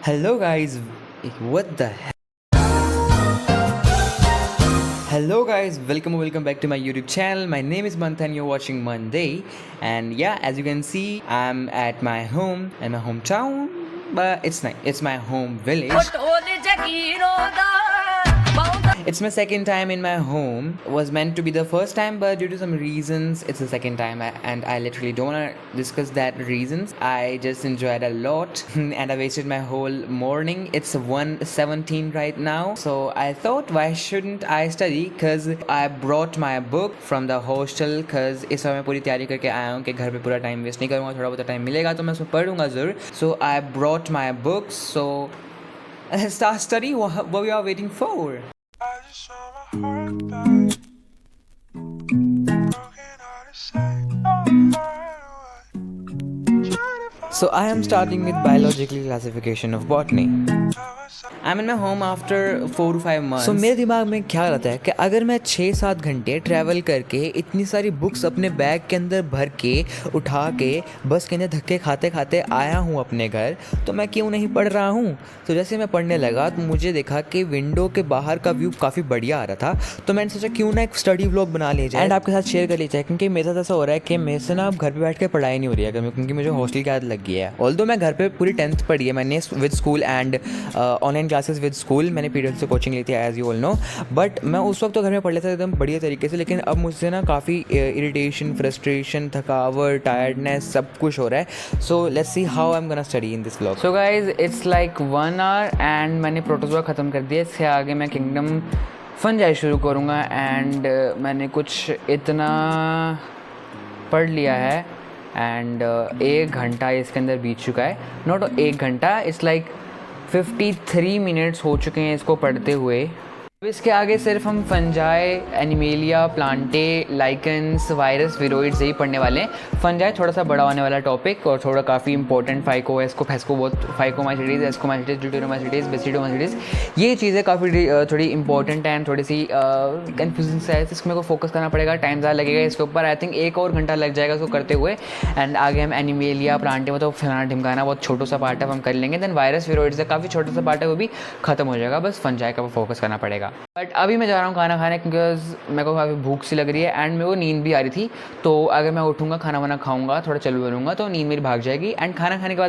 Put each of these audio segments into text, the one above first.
Hello guys, what the hell? Hello guys, welcome back to my YouTube channel. My name is Manthan, you're watching Monday. And yeah, as you can see, I'm at my home in my hometown. But it's nice, it's my home village. It's my second time in my home. It was meant to be the first time, but due to some reasons, it's the second time, and I literally don't want to discuss that reasons. I just enjoyed a lot, and I wasted my whole morning. It's 1:17 right now, so I thought, why shouldn't I study? Cause I brought my book from the hostel. Cause इस समय मैं पूरी तैयारी करके आया हूँ कि घर पे पूरा टाइम वेस्ट नहीं करूँगा, थोड़ा बहुत टाइम मिलेगा तो मैं उसमें पढ़ूंगा ज़रूर. So I brought my books. So let's start study. What we are waiting for? I just saw my heart back. Broken heart is So I am starting with biological classification of botany. I'm in my home after 4 to 5 months. So मेरे दिमाग में क्या रहता है कि अगर मैं 6-7 घंटे ट्रैवल करके इतनी सारी बुक्स अपने बैग के अंदर भर के उठा के बस के अंदर धक्के खाते खाते आया हूँ अपने घर, तो मैं क्यों नहीं पढ़ रहा हूँ. तो जैसे मैं पढ़ने लगा तो मुझे देखा कि विंडो के बाहर का व्यू काफ़ी बढ़िया आ रहा था, तो मैंने सोचा क्यों ना एक स्टडी व्लॉग बना लिया जाए एंड आपके साथ शेयर कर लिया जाए. क्योंकि मेरे साथ ऐसा हो रहा है कि मेरे से ना अब घर पर बैठ के पढ़ाई नहीं हो रही है, क्योंकि मुझे हॉस्टल की आदत लग गई है. ऑल्दो मैं घर पर पूरी 10th पढ़ी है मैंने with school and online classes with school. मैंने पीडीएफ से कोचिंग ली थी as you all know, but मैं उस वक्त तो घर में पढ़ लेता था एकदम बढ़िया तरीके से. लेकिन अब मुझसे ना काफ़ी इरिटेशन, फ्रस्ट्रेशन, थकावट, टायर्डनेस सब कुछ हो रहा है. So let's see how I am gonna study in this vlog. So guys it's like 1 hour and मैंने प्रोटोजोआ ख़त्म कर दिया. इससे आगे मैं किंगडम फंजाई शुरू करूँगा एंड मैंने कुछ इतना पढ़ लिया है एंड 1 घंटा इसके अंदर बीत चुका है. नॉट 1 घंटा, इट्स लाइक 53 मिनट्स हो चुके हैं इसको पढ़ते हुए. अब इसके आगे सिर्फ हम fungi, animalia, Plantae, lichens, virus, viroids यही पढ़ने वाले हैं. फंजाई थोड़ा सा बड़ा होने वाला टॉपिक और थोड़ा काफ़ी इंपॉर्टेंट. फाइको, एस्को, फेस्को, बहुत फाइकोमाइसिटीज़, एस्कोमाइसिटीज़, ड्यूटेरोमाइसिटीज़, बेसिडोमाइसिटीज़, ये चीज़ें काफ़ी थोड़ी इंपॉर्टेंट हैं, थोड़ी सी कन्फ्यूजिंग है. इसमें को फोकस करना पड़ेगा, टाइम ज़्यादा लगेगा इसके ऊपर. आई थिंक 1 और घंटा लग जाएगा इसको करते हुए. एंड आगे हम एनिमेलिया, प्लांटे में तो फलाना ढिमकाना बहुत छोटा सा पार्ट है, हम कर लेंगे. देन वायरस, विरोइड्स काफ़ी छोटा सा पार्ट है, वो भी खत्म हो जाएगा. बस फंजाई का फोकस करना पड़ेगा. बट अभी मैं जा रहा हूँ खाना खाने, बिकॉज मेरे को काफ़ी भूख सी लग रही है एंड मेरे को नींद भी आ रही थी. तो अगर मैं उठूँगा, खाना वाना खाऊंगा, थोड़ा चल लूँगा तो नींद मेरी भाग जाएगी. एंड खाना खाने के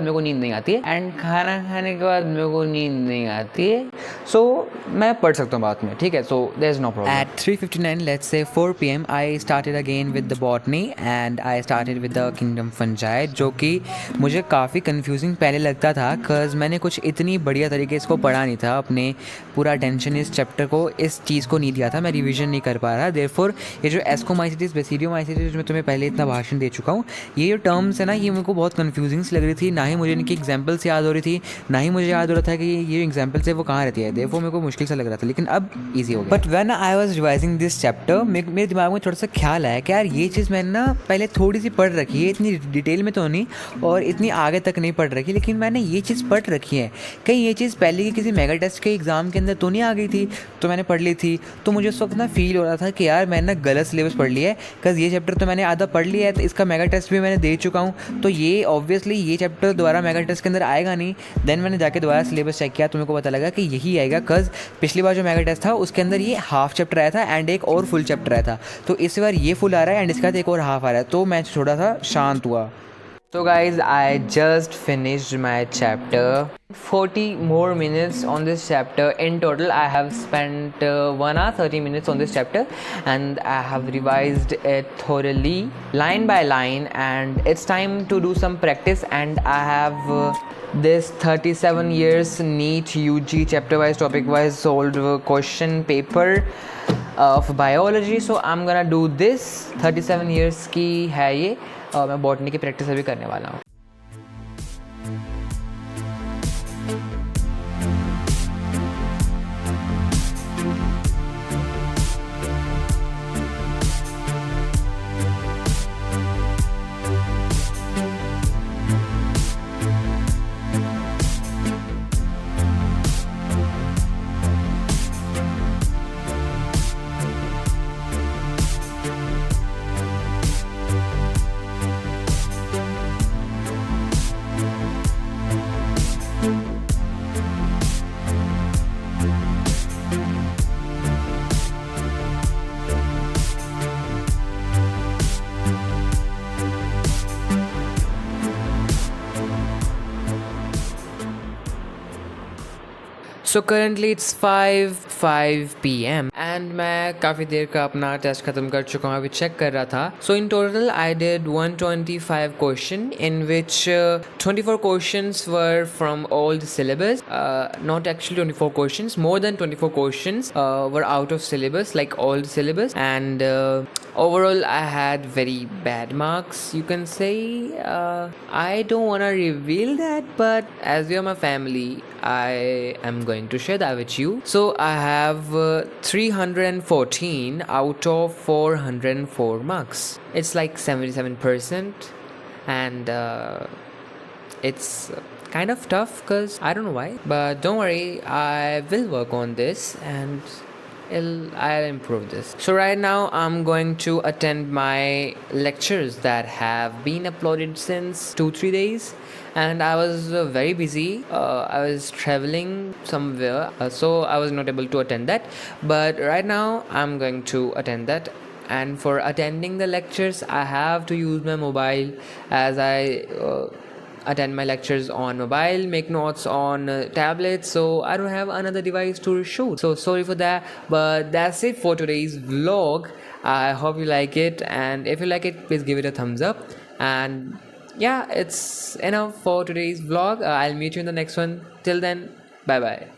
बाद मेरे को नींद नहीं आती है. सो मैं पढ़ सकता हूँ बाद में, ठीक है. So there is no problem. At 3:59 let's say 4 PM I started again with the botany and I started with the kingdom fungi, जो कि मुझे काफ़ी कन्फ्यूजिंग पहले लगता था. बिकॉज मैंने कुछ इतनी बढ़िया तरीके से इसको पढ़ा नहीं था. अपने पूरा अटेंशन इस चैप्टर को, इस चीज़ को नहीं दिया था. मैं रिवीजन नहीं कर पा रहा. देयरफॉर ये जो एस्कोमाइसिटीज़, बेसिडियोमाइसिटीज़ में तुम्हें पहले इतना भाषण दे चुका हूँ, ये जो टर्म्स है ना, ये मेरे को बहुत कन्फ्यूजिंग सी लग रही थी. ना ही मुझे इनकी एग्जाम्पल्स याद हो रही थी, ना ही मुझे याद हो रहा था कि ये एग्जाम्पल्स है वो कहाँ रहती है. देयरफॉर मेरे को मुश्किल सा लग रहा था, लेकिन अब ईजी हो गया. But when I was revising this chapter, मेरे दिमाग में थोड़ा सा ख्याल आया कि यार ये चीज़ मैंने ना पहले थोड़ी सी पढ़ रखी है, इतनी डिटेल में तो नहीं और इतनी आगे तक नहीं पढ़ रखी, लेकिन मैंने ये चीज़ पढ़ रखी है. कहीं ये चीज़ पहले की किसी मेगा टेस्ट के एग्ज़ाम के अंदर तो नहीं आ गई थी, तो मैंने पढ़ ली थी. तो मुझे उस वक्त ना फील हो रहा था कि यार मैंने ना गलत सिलेबस पढ़ लिया है. बिकॉज ये चैप्टर तो मैंने आधा पढ़ लिया है, तो इसका मेगा टेस्ट भी मैंने दे चुका हूँ, तो ये ऑब्वियसली ये चैप्टर दोबारा मेगा टेस्ट के अंदर आएगा नहीं. देन मैंने जाके दोबारा सिलेबस चेक किया तो मेरे को पता लगा कि यही आएगा. बिकॉज पिछली बार जो मेगा टेस्ट था उसके अंदर ये हाफ चैप्टर आया था एंड एक और फुल चैप्टर आया था. तो इस बार ये फुल आ रहा है एंड इसके बाद एक और हाफ आ रहा है, तो मैं थोड़ा सा शांत हुआ. So guys, I just finished my chapter. 40 more minutes on this chapter. In total, I have spent 1 hour 30 minutes on this chapter, and I have revised it thoroughly, line by line. And it's time to do some practice. And I have this 37 years NEET UG chapter-wise, topic-wise solved question paper of biology. So I'm gonna do this. 37 years की है ये. मैं botany की practice अभी करने वाला हूँ. So currently it's 5 p.m. and मैं काफ़ी देर का अपना टेस्ट ख़त्म कर चुका हूँ, अभी चेक कर रहा था. So in total I did 125 question in which 24 questions were from all the syllabus. Not actually 24 questions, more than 24 questions were out of syllabus, like all the syllabus. And overall I had very bad marks, you can say. I don't want to reveal that, but as we are my family, I am going to share that with you. So I have 314 out of 404 marks. It's like 77%, and it's kind of tough because I don't know why, but don't worry, I will work on this and I'll improve this. So right now I'm going to attend my lectures that have been uploaded since 2-3 days, and I was very busy. I was traveling somewhere, so I was not able to attend that, but right now I'm going to attend that. And for attending the lectures I have to use my mobile, as I attend my lectures on mobile, make notes on tablets, so I don't have another device to shoot. So sorry for that, but that's it for today's vlog. I hope you like it, and if you like it, please give it a thumbs up. And yeah, it's enough for today's vlog. I'll meet you in the next one. Till then, bye bye.